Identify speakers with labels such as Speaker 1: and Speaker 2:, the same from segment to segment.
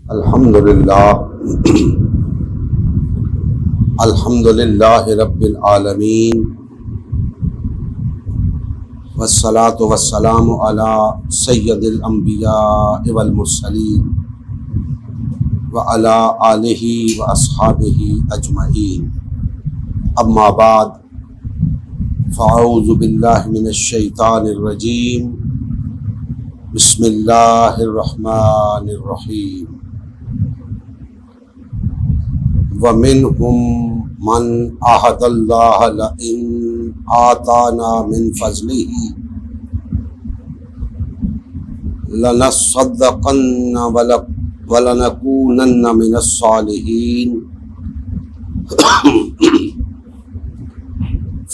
Speaker 1: अल्हम्दुलिल्लाह रब्बिल आलमीन वस्सलातु वस्सलामु अला सय्यदिल अंबिया वल मुरसलीन व अला आलिहि व अस्हाबिहि अजमईन। अम्मा बाद फ़अऊज़ु बिल्लाहि मिनश शैतानिर रजीम। बिस्मिल्लाहिर रहमानिर रहीम। व मिनहुम मन अहदल्लाह लइन आताना मिन फज़लिही लनस्सद्दक़न्न व लनकूनन्न मिनस सालिहीन।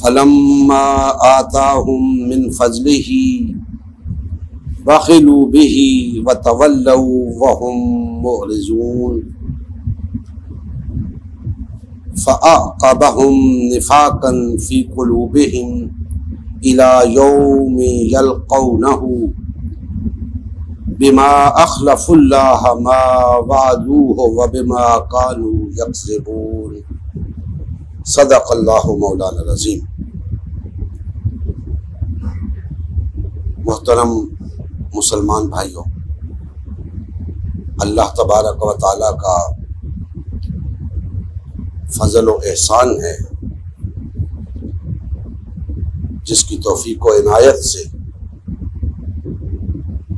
Speaker 1: फलम्मा आताहुम मिन फज़लिही बख़िलू बिही व तवल्लौ व हुम मुअरिज़ून। फ़अक़बहुम निफ़ाक़न फ़ी क़ुलूबिहिम इला यौमि यल्क़ौनहु बिमा अख़लफ़ुल्लाह मा वअदूहु व बिमा कानू यक्ज़िबून। सदक़ल्लाहु मौलाना अज़ीम। मुहतरम मुसलमान भाइयों, अल्लाह तबारक व तआला का फजल व एहसान है जिसकी तौफीक व इनायत से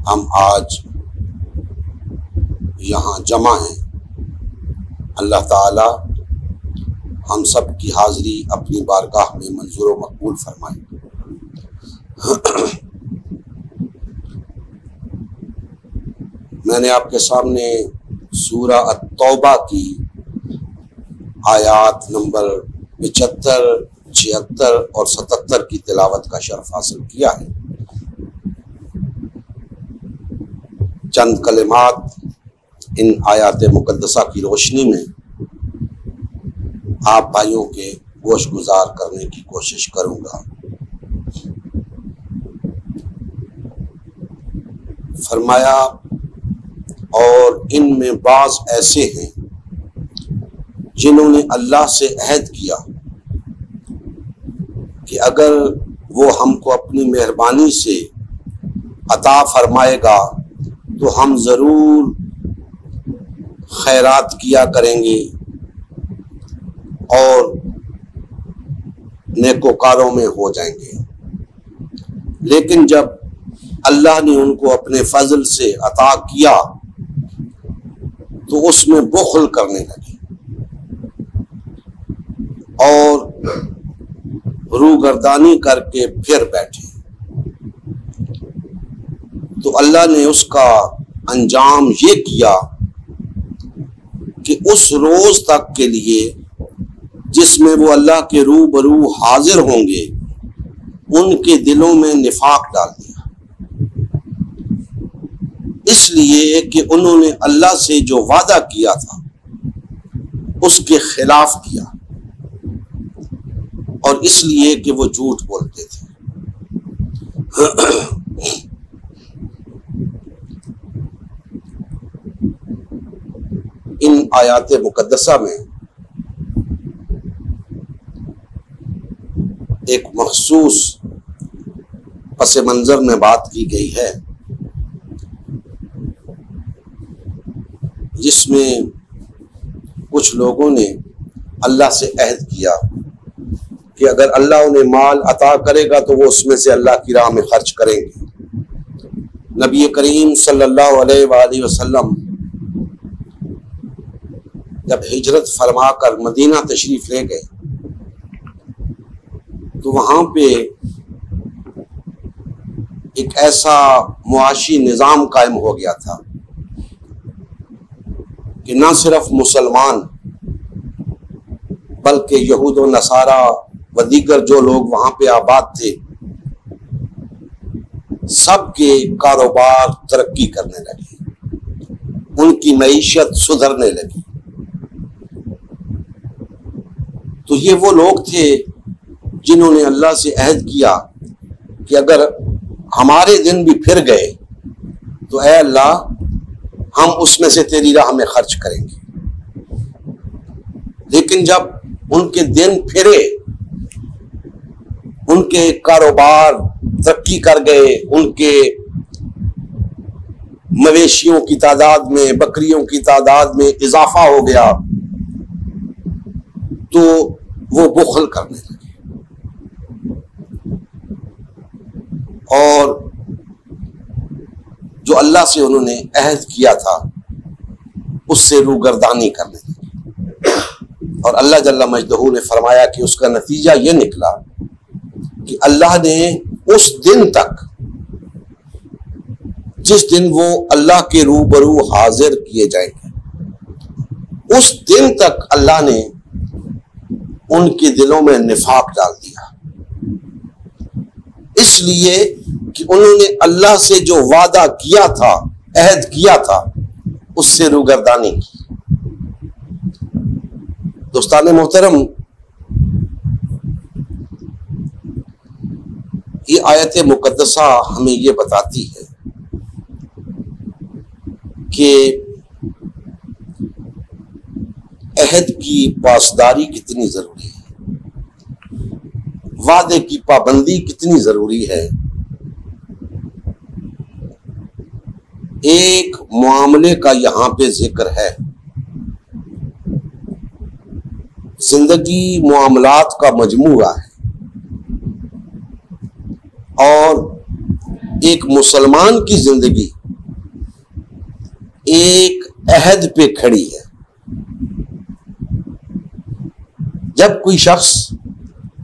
Speaker 1: हम आज यहाँ जमा हैं। अल्लाह ताला हम सब की हाज़िरी अपनी बारगाह में मंजूर व मकबूल फरमाए। मैंने आपके सामने सूरा अत-तौबा की आयात नंबर 75, 76 और 77 की तिलावत का शरफ हासिल किया है। चंद कलिमात इन आयात मुकद्दसा की रोशनी में आप भाइयों के गोश गुजार करने की कोशिश करूंगा। फरमाया, और इनमें बाज़ ऐसे हैं जिन्होंने अल्लाह से अहद किया कि अगर वो हमको अपनी मेहरबानी से अता फरमाएगा तो हम ज़रूर खैरात किया करेंगे और नेकोकारों में हो जाएंगे। लेकिन जब अल्लाह ने उनको अपने फजल से अता किया तो उसमें बुखल करने लगे और रूगर्दानी करके फिर बैठे। तो अल्लाह ने उसका अंजाम ये किया कि उस रोज तक के लिए जिसमें वो अल्लाह के रूबरू हाजिर होंगे उनके दिलों में निफाक डाल दिया, इसलिए कि उन्होंने अल्लाह से जो वादा किया था उसके खिलाफ किया और इसलिए कि वो झूठ बोलते थे। इन आयात मुकद्दसा में एक मखसूस पस मंजर में बात की गई है जिसमें कुछ लोगों ने अल्लाह से अहद किया कि अगर अल्लाह उन्हें माल अता करेगा तो वो उसमें से अल्लाह की राह में खर्च करेंगे। नबी करीम सल्लल्लाहु अलैहि वसल्लम जब हिजरत फरमा कर मदीना तशरीफ ले गए तो वहां पे एक ऐसा मुआशी निज़ाम कायम हो गया था कि न सिर्फ मुसलमान बल्कि यहूद व नसारा व दीगर जो लोग वहां पे आबाद थे सबके कारोबार तरक्की करने लगे, उनकी मईशत सुधरने लगी। तो ये वो लोग थे जिन्होंने अल्लाह से अहद किया कि अगर हमारे दिन भी फिर गए तो ऐ अल्लाह हम उसमें से तेरी राह में खर्च करेंगे। लेकिन जब उनके दिन फिरे, उनके कारोबार तरक्की कर गए, उनके मवेशियों की तादाद में, बकरियों की तादाद में इजाफा हो गया, तो वो बुखल करने लगे और जो अल्लाह से उन्होंने अहद किया था उससे रूगर्दानी करने लगे। और अल्लाह जल्ला मजदहू ने फरमाया कि उसका नतीजा ये निकला कि अल्लाह ने उस दिन तक, जिस दिन वो अल्लाह के रूबरू हाजिर किए जाएंगे, उस दिन तक अल्लाह ने उनके दिलों में निफाक डाल दिया, इसलिए कि उन्होंने अल्लाह से जो वादा किया था, अहद किया था, उससे रूगर्दानी की। दोस्ताने मोहतरम, ये आयत मुकद्दसा हमें ये बताती है कि अहद की पासदारी कितनी जरूरी है, वादे की पाबंदी कितनी जरूरी है। एक मामले का यहां पे जिक्र है, जिंदगी मामलात का मजमूआ है और एक मुसलमान की जिंदगी एक अहद पे खड़ी है। जब कोई शख्स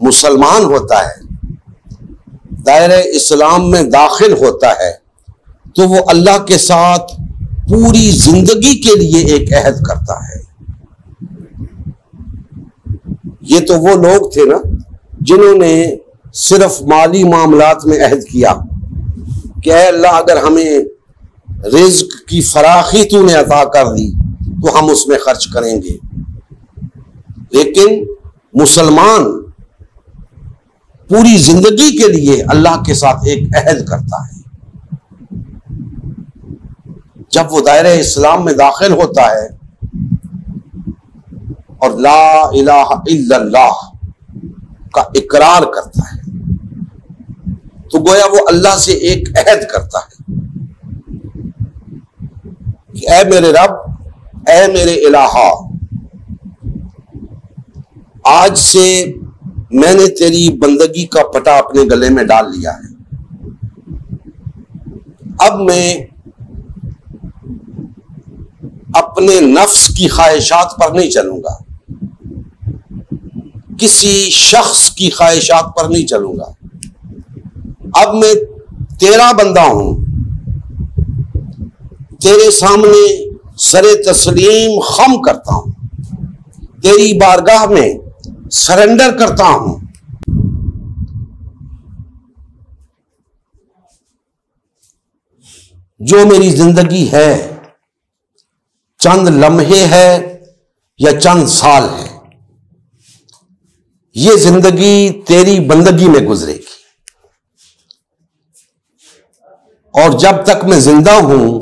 Speaker 1: मुसलमान होता है, दायरे इस्लाम में दाखिल होता है, तो वो अल्लाह के साथ पूरी जिंदगी के लिए एक अहद करता है। ये तो वो लोग थे ना जिन्होंने सिर्फ माली मामलात में अहद किया कि अल्लाह अगर हमें रिज्क की फराखी तूने अता कर दी तो हम उसमें खर्च करेंगे। लेकिन मुसलमान पूरी जिंदगी के लिए अल्लाह के साथ एक अहद करता है। जब वो दायरे इस्लाम में दाखिल होता है और ला इलाहा इल्लल्लाह का इकरार करता है, तो गोया वो अल्लाह से एक अहद करता है कि ऐ मेरे रब, ऐ मेरे इलाहा, आज से मैंने तेरी बंदगी का पटा अपने गले में डाल लिया है। अब मैं अपने नफ्स की ख्वाहिशात पर नहीं चलूंगा, किसी शख्स की ख्वाहिशात पर नहीं चलूंगा। अब मैं तेरा बंदा हूं, तेरे सामने सरे तस्लीम खम करता हूं, तेरी बारगाह में सरेंडर करता हूं। जो मेरी जिंदगी है, चंद लम्हे है या चंद साल है, ये जिंदगी तेरी बंदगी में गुजरेगी। और जब तक मैं जिंदा हूं,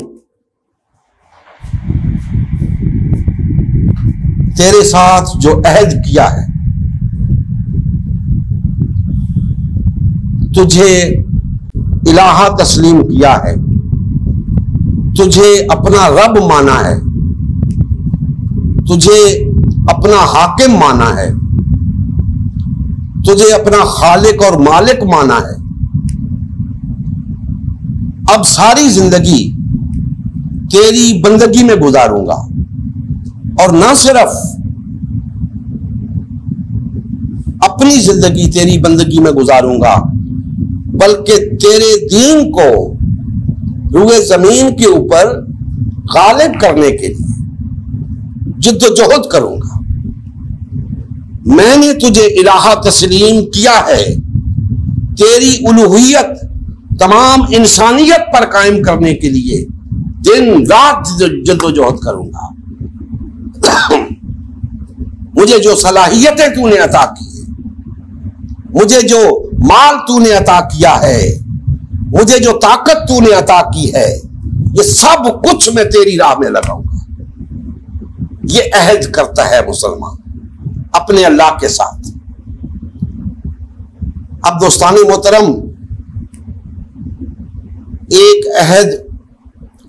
Speaker 1: तेरे साथ जो अहद किया है, तुझे इलाहा तस्लीम किया है, तुझे अपना रब माना है, तुझे अपना हाकिम माना है, तुझे अपना खालिक और मालिक माना है। अब सारी जिंदगी तेरी बंदगी में गुजारूंगा, और ना सिर्फ अपनी जिंदगी तेरी बंदगी में गुजारूंगा, बल्कि तेरे दीन को रूए जमीन के ऊपर गालिब करने के लिए जिद्दोजहद करूंगा। मैंने तुझे इलाहा तस्लीम किया है, तेरी उलूहियत तमाम इंसानियत पर कायम करने के लिए दिन रात जिद्दोजहद करूंगा। मुझे जो सलाहियतें तूने अता की है, मुझे जो माल तूने अता किया है, मुझे जो ताकत तूने अता की है, ये सब कुछ मैं तेरी राह में लगाऊंगा। ये अहद करता है मुसलमान अपने अल्लाह के साथ। अब दोस्तानी मोहतरम, एक अहद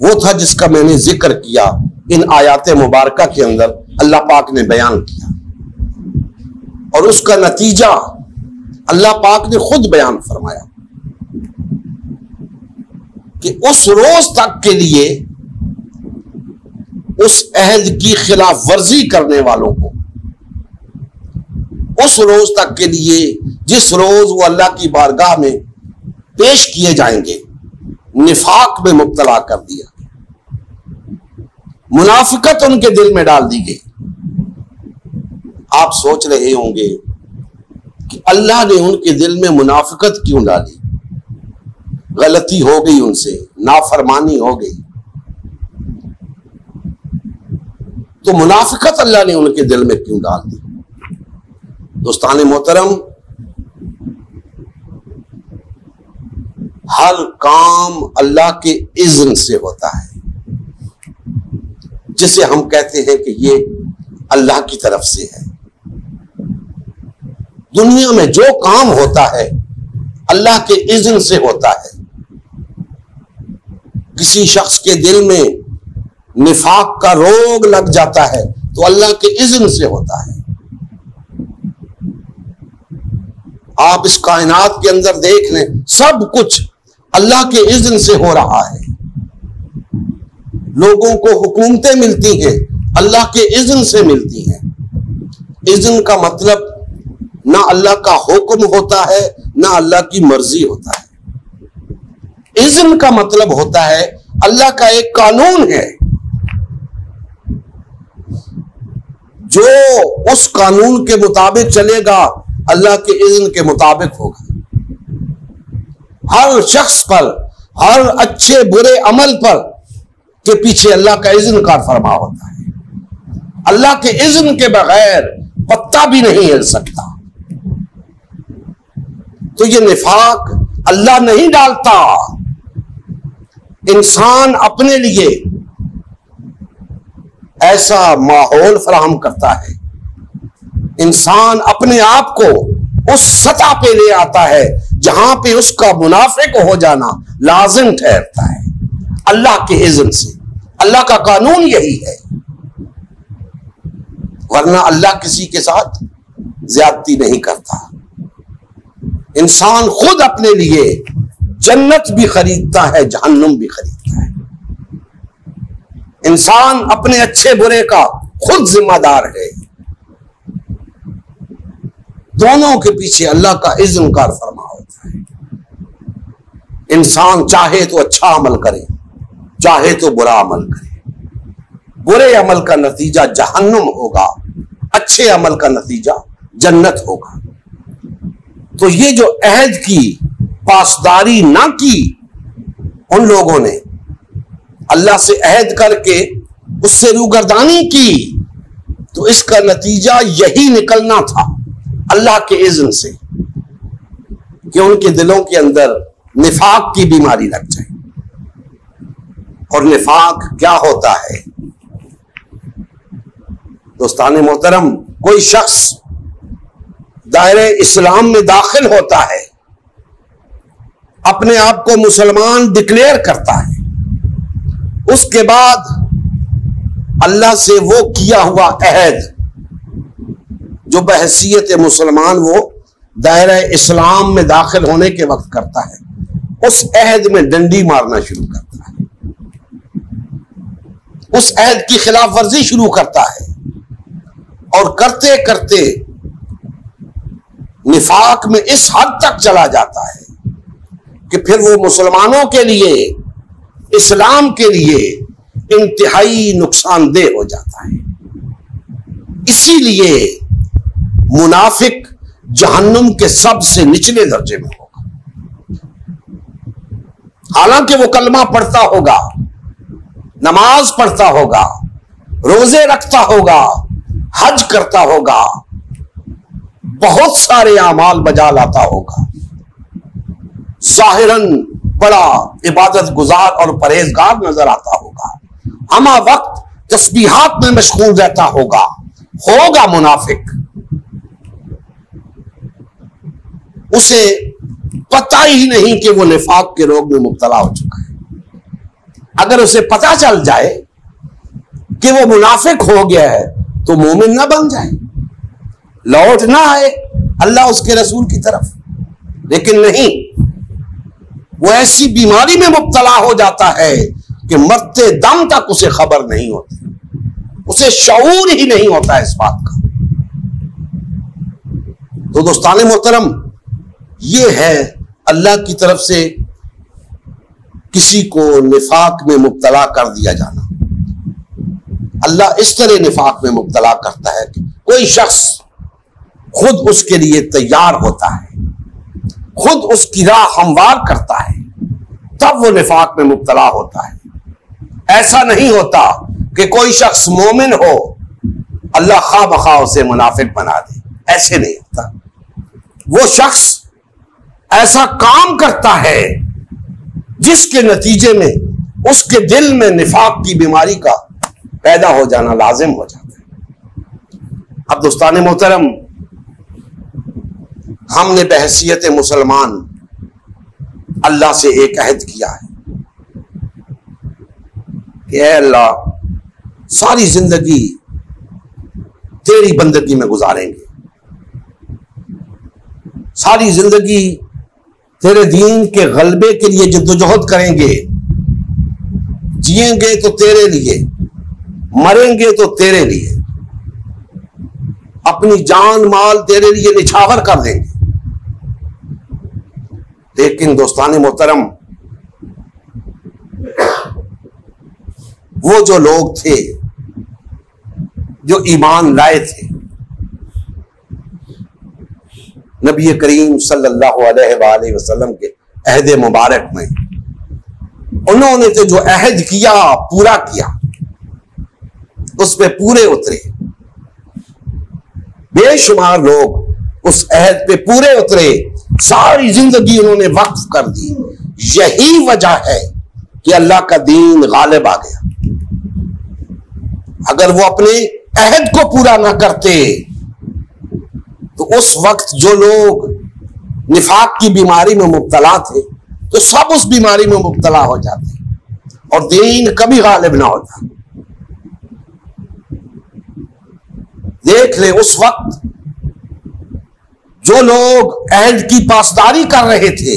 Speaker 1: वो था जिसका मैंने जिक्र किया इन आयात मुबारका के अंदर, अल्लाह पाक ने बयान किया, और उसका नतीजा अल्लाह पाक ने खुद बयान फरमाया कि उस रोज तक के लिए उस अहद की खिलाफ वर्जी करने वालों को, उस रोज तक के लिए जिस रोज वो अल्लाह की बारगाह में पेश किए जाएंगे, निफाक में मुब्तला कर दिया, मुनाफिकत उनके दिल में डाल दी गई। आप सोच रहे होंगे कि अल्लाह ने उनके दिल में मुनाफिकत क्यों डाली? गलती हो गई उनसे, नाफरमानी हो गई, तो मुनाफिकत अल्लाह ने उनके दिल में क्यों डाल दी? दोस्तान मोहतरम, हर काम अल्लाह के इज़्न से होता है, जिसे हम कहते हैं कि ये अल्लाह की तरफ से है। दुनिया में जो काम होता है अल्लाह के इज़्न से होता है। किसी शख्स के दिल में निफाक का रोग लग जाता है तो अल्लाह के इज़्न से होता है। आप इस कायनात के अंदर देख लें, सब कुछ अल्लाह के इज़्न से हो रहा है। लोगों को हुकूमतें मिलती हैं, अल्लाह के इज़्न से मिलती हैं। इज़्न का मतलब ना अल्लाह का हुक्म होता है, ना अल्लाह की मर्जी होता है। इज़्न का मतलब होता है अल्लाह का एक कानून है, जो उस कानून के मुताबिक चलेगा, अल्लाह के इज़्न के मुताबिक होगा। हर शख्स पर, हर अच्छे बुरे अमल पर के पीछे अल्लाह का इज़्न कार फरमा होता है। अल्लाह के इज़्न के बगैर पत्ता भी नहीं हिल सकता। तो ये निफाक अल्लाह नहीं डालता, इंसान अपने लिए ऐसा माहौल फराहम करता है, इंसान अपने आप को उस सतह पे ले आता है जहां पे उसका मुनाफिक हो जाना लाजिम ठहरता है, अल्लाह के इज़्न से। अल्लाह का कानून यही है, वरना अल्लाह किसी के साथ ज्यादती नहीं करता। इंसान खुद अपने लिए जन्नत भी खरीदता है, जहन्नुम भी खरीदता है। इंसान अपने अच्छे बुरे का खुद जिम्मेदार है। दोनों के पीछे अल्लाह का इज़्न कार फरमा होता है। इंसान चाहे तो अच्छा अमल करे, चाहे तो बुरा अमल करे। बुरे अमल का नतीजा जहन्नुम होगा, अच्छे अमल का नतीजा जन्नत होगा। तो ये जो अहद की पासदारी ना की उन लोगों ने, अल्लाह से अहद करके उससे रूगर्दानी की, तो इसका नतीजा यही निकलना था अल्लाह के इज़्न से कि उनके दिलों के अंदर निफाक की बीमारी लग जाए। और निफाक क्या होता है? दोस्ताने मोहतरम, कोई शख्स दायरे इस्लाम में दाखिल होता है, अपने आप को मुसलमान डिक्लेयर करता है, उसके बाद अल्लाह से वो किया हुआ अहद जो बहैसियत मुसलमान वो दायरे इस्लाम में दाखिल होने के वक्त करता है, उस अहद में डंडी मारना शुरू करता है, उस अहद की खिलाफ वर्जी शुरू करता है, और करते करते निफाक में इस हद तक चला जाता है कि फिर वो मुसलमानों के लिए, इस्लाम के लिए इंतहाई नुकसानदेह हो जाता है। इसीलिए मुनाफिक जहन्नुम के सबसे निचले दर्जे में होगा। हालांकि वो कलमा पढ़ता होगा, नमाज पढ़ता होगा, रोजे रखता होगा, हज करता होगा, बहुत सारे आमाल बजा लाता होगा, जाहिरन बड़ा इबादत गुजार और परहेजगार नजर आता होगा, हमा वक्त तस्बीहात में मशगूल रहता होगा मुनाफिक। उसे पता ही नहीं कि वो निफाक के रोग में मुब्तला हो चुका है। अगर उसे पता चल जाए कि वो मुनाफिक हो गया है तो मोमिन ना बन जाए, लौट ना आए अल्लाह उसके रसूल की तरफ। लेकिन नहीं, वो ऐसी बीमारी में मुब्तला हो जाता है कि मरते दम तक उसे खबर नहीं होती, उसे शऊर ही नहीं होता इस बात का। तो दोस्ताने मोहतरम, ये है अल्लाह की तरफ से किसी को निफाक में मुब्तला कर दिया जाना। अल्लाह इस तरह निफाक में मुब्तला करता है कि कोई शख्स खुद उसके लिए तैयार होता है, खुद उसकी राह हमवार करता है, तब वो निफाक में मुब्तला होता है। ऐसा नहीं होता कि कोई शख्स मोमिन हो, अल्लाह खा बखा उसे मुनाफिक बना दे, ऐसे नहीं होता। वो शख्स ऐसा काम करता है जिसके नतीजे में उसके दिल में निफाक की बीमारी का पैदा हो जाना लाजिम हो जाता है। अब दोस्ताने मोहतरम, हमने बहैसियत मुसलमान अल्लाह से एक अहद किया है कि ऐ अल्लाह, सारी जिंदगी तेरी बंदगी में गुजारेंगे, सारी जिंदगी तेरे दीन के गलबे के लिए जद्दोजहद करेंगे, जिएंगे तो तेरे लिए, मरेंगे तो तेरे लिए, अपनी जान माल तेरे लिए निछावर कर देंगे। लेकिन दोस्ताने मोहतरम, वो जो लोग थे जो ईमान लाए थे, नबी करीम सल्लल्लाहु अलैहि वसल्लम के अहद मुबारक में, उन्होंने तो जो अहद किया पूरा किया, उस पे पूरे उतरे। बेशुमार लोग उस अहद पे पूरे उतरे, सारी जिंदगी उन्होंने वक्फ कर दी। यही वजह है कि अल्लाह का दीन गालिब आ गया। अगर वो अपने अहद को पूरा ना करते तो उस वक्त जो लोग निफाक की बीमारी में मुब्तला थे तो सब उस बीमारी में मुब्तला हो जाते और दीन कभी गालिब ना होता। देख ले, उस वक्त जो लोग अहद की पासदारी कर रहे थे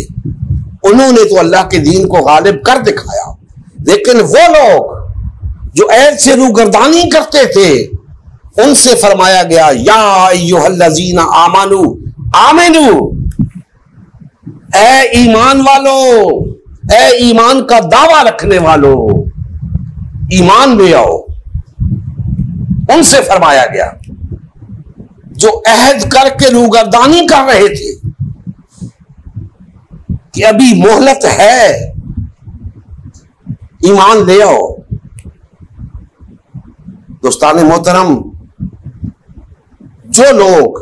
Speaker 1: उन्होंने तो अल्लाह के दीन को गालिब कर दिखाया, लेकिन वो लोग जो अहद से रूगर्दानी करते थे उनसे फरमाया गया, या अय्युहल्लज़ीना आमनू आमिनू, ए ईमान वालो, ए ईमान का दावा रखने वालों, ईमान ले आओ। उनसे फरमाया गया जो अहद करके रूगर्दानी कर रहे थे कि अभी मोहलत है, ईमान ले आओ। दोस्ताने मोहतरम, जो लोग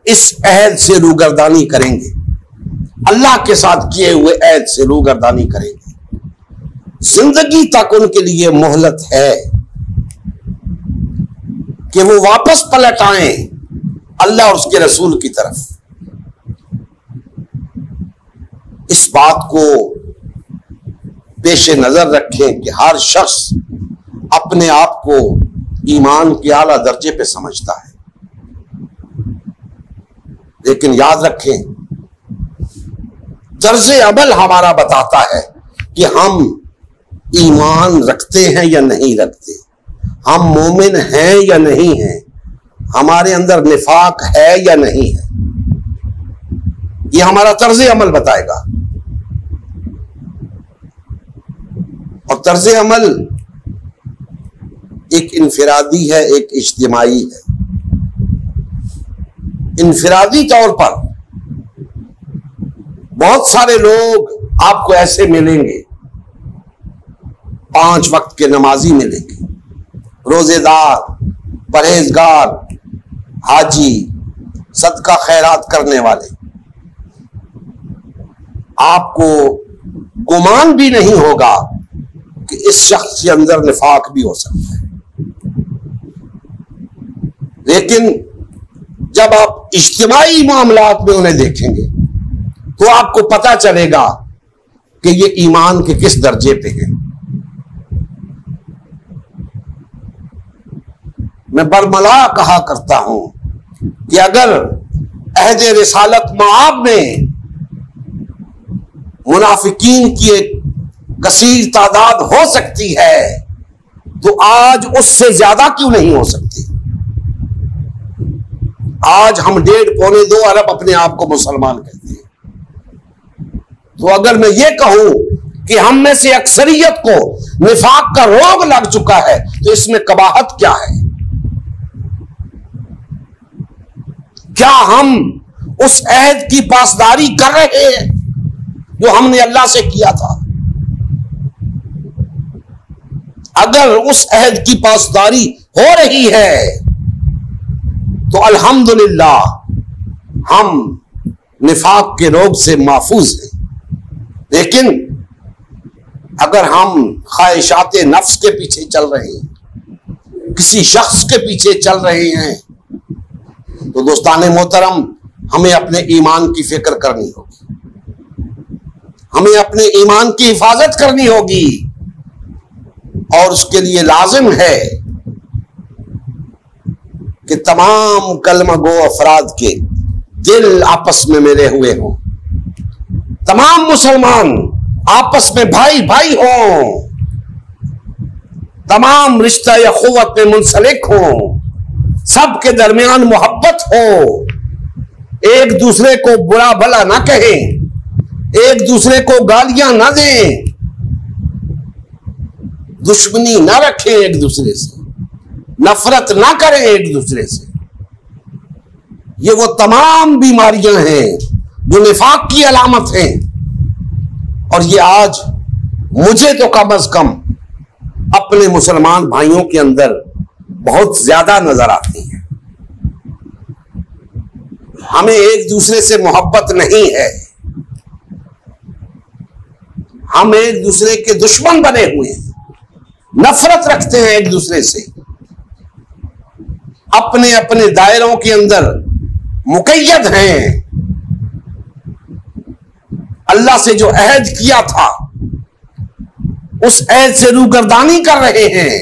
Speaker 1: इस अहद से रूगर्दानी करेंगे, अल्लाह के साथ किए हुए अहद से रूगर्दानी करेंगे, जिंदगी तक उनके लिए मोहलत है कि वो वापस पलट आए अल्लाह और उसके रसूल की तरफ। इस बात को पेश नजर रखें कि हर शख्स अपने आप को ईमान के आला दर्जे पे समझता है, लेकिन याद रखें तर्ज़े अमल हमारा बताता है कि हम ईमान रखते हैं या नहीं रखते, हम मोमिन हैं या नहीं हैं, हमारे अंदर निफाक है या नहीं है। यह हमारा तर्ज़े अमल बताएगा। और तर्ज़े अमल एक इनफिरादी है, एक इज्तिमाई है। इनफिरादी तौर पर बहुत सारे लोग आपको ऐसे मिलेंगे, 5 वक्त के नमाजी मिलेंगे, रोजेदार, परहेजगार, हाजी, सदका खैरात करने वाले, आपको गुमान भी नहीं होगा कि इस शख्स के अंदर निफाक भी हो सकता है। लेकिन जब आप इज्तिमाई मामलात में उन्हें देखेंगे तो आपको पता चलेगा कि ये ईमान के किस दर्जे पे है। मैं बरमला कहा करता हूं कि अगर अहद रिसालत माब में मुनाफिकीन की एक कसीर तादाद हो सकती है तो आज उससे ज्यादा क्यों नहीं हो सकती। आज हम 1.5-2 अरब अपने आप को मुसलमान कहते हैं। तो अगर मैं ये कहूं कि हम में से अक्सरियत को निफाक का रोग लग चुका है तो इसमें कबाहत क्या है। क्या हम उस अहद की पासदारी कर रहे हैं जो हमने अल्लाह से किया था। अगर उस अहद की पासदारी हो रही है तो अल्हम्दुलिल्लाह हम निफाक के रोग से महफूज हैं। लेकिन अगर हम ख्वाहिशात नफ्स के पीछे चल रहे हैं, किसी शख्स के पीछे चल रहे हैं, तो दोस्ताने मोहतरम हमें अपने ईमान की फिक्र करनी होगी, हमें अपने ईमान की हिफाजत करनी होगी। और उसके लिए लाजिम है कि तमाम कलमा गो अफराद के दिल आपस में मिले हुए हों, तमाम मुसलमान आपस में भाई भाई हों, तमाम रिश्ता या खुवत में मुंसलिक हों, सबके दरमियान मोहब्बत हो, एक दूसरे को बुरा भला ना कहें, एक दूसरे को गालियां ना दें, दुश्मनी ना रखें एक दूसरे से, नफरत ना करें एक दूसरे से। ये वो तमाम बीमारियां हैं जो निफाक की अलामत हैं। और ये आज मुझे तो कम अज कम अपने मुसलमान भाइयों के अंदर बहुत ज्यादा नजर आती है। हमें एक दूसरे से मोहब्बत नहीं है, हम एक दूसरे के दुश्मन बने हुए हैं, नफरत रखते हैं एक दूसरे से, अपने अपने दायरों के अंदर मुकैयद हैं। अल्लाह से जो अहद किया था उस अहद से रूगर्दानी कर रहे हैं।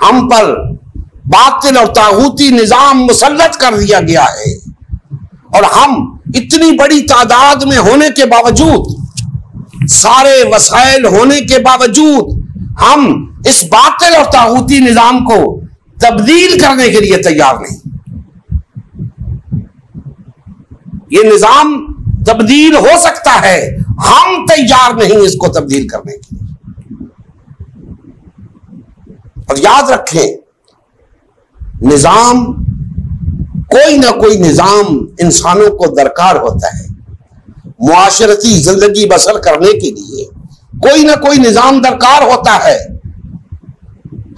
Speaker 1: हम पर बातिल और तागूती निजाम मुसल्लत कर दिया गया है और हम इतनी बड़ी तादाद में होने के बावजूद, सारे वसाइल होने के बावजूद हम इस बातिल और तागूती निजाम को तब्दील करने के लिए तैयार नहीं। ये निजाम तब्दील हो सकता है, हम तैयार नहीं इसको तब्दील करने के लिए। और याद रखें, निजाम, कोई ना कोई निजाम इंसानों को दरकार होता है। मुआशरती जिंदगी बसर करने के लिए कोई ना कोई निजाम दरकार होता है।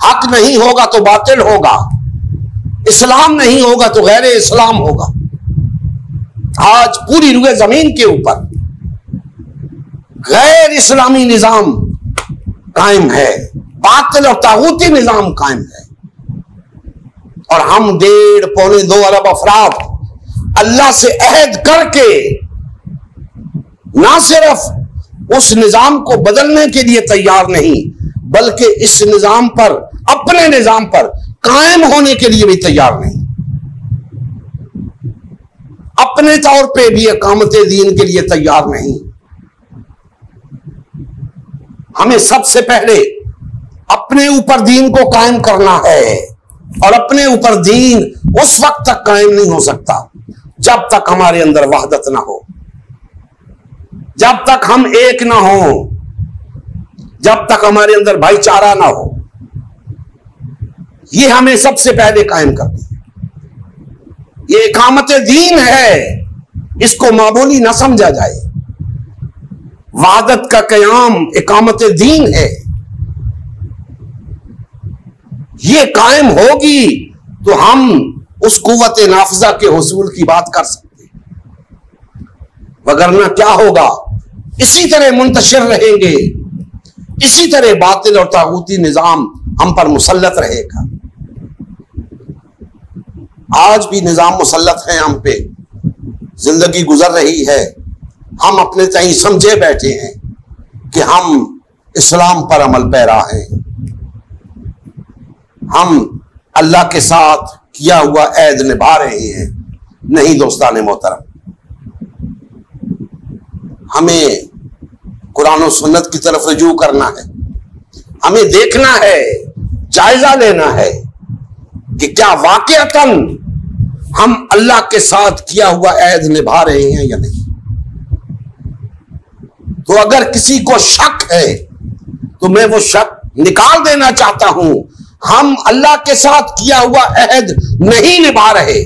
Speaker 1: हक नहीं होगा तो बातिल होगा, इस्लाम नहीं होगा तो गैर इस्लाम होगा। आज पूरी रुए जमीन के ऊपर गैर इस्लामी निजाम कायम है, बातिल और तागूती निजाम कायम है। और हम 1.5-2 अरब अफराद अल्लाह से अहद करके ना सिर्फ उस निजाम को बदलने के लिए तैयार नहीं, बल्कि इस निजाम पर, अपने निजाम पर कायम होने के लिए भी तैयार नहीं। अपने तौर पे भी इकामते दीन के लिए तैयार नहीं। हमें सबसे पहले अपने ऊपर दीन को कायम करना है और अपने ऊपर दीन उस वक्त तक कायम नहीं हो सकता जब तक हमारे अंदर वहदत ना हो, जब तक हम एक ना हो, जब तक हमारे अंदर भाईचारा ना हो। ये हमें सबसे पहले कायम करनी है। ये इकामत दीन है, इसको मामूली ना समझा जाए। वहदत का कयाम इकामत दीन है। ये कायम होगी तो हम उस कुव्वत नाफिजा के हुसूल की बात कर सकते हैं। वगरना क्या होगा, इसी तरह मुंतशिर रहेंगे, इसी तरह बातिल और तागूती निजाम हम पर मुसल्लत रहेगा। आज भी निजाम मुसल्लत है हम पे, जिंदगी गुजर रही है, हम अपने तई समझे बैठे हैं कि हम इस्लाम पर अमल पैरा हैं, हम अल्लाह के साथ किया हुआ ऐद निभा रहे हैं। नहीं दोस्ताने मोहतरम, हमें कुरान और सुन्नत की तरफ रुजू करना है, हमें देखना है, जायजा लेना है कि क्या वाकईतन हम अल्लाह के साथ किया हुआ ऐद निभा रहे हैं या नहीं। तो अगर किसी को शक है तो मैं वो शक निकाल देना चाहता हूं। हम अल्लाह के साथ किया हुआ अहद नहीं निभा रहे,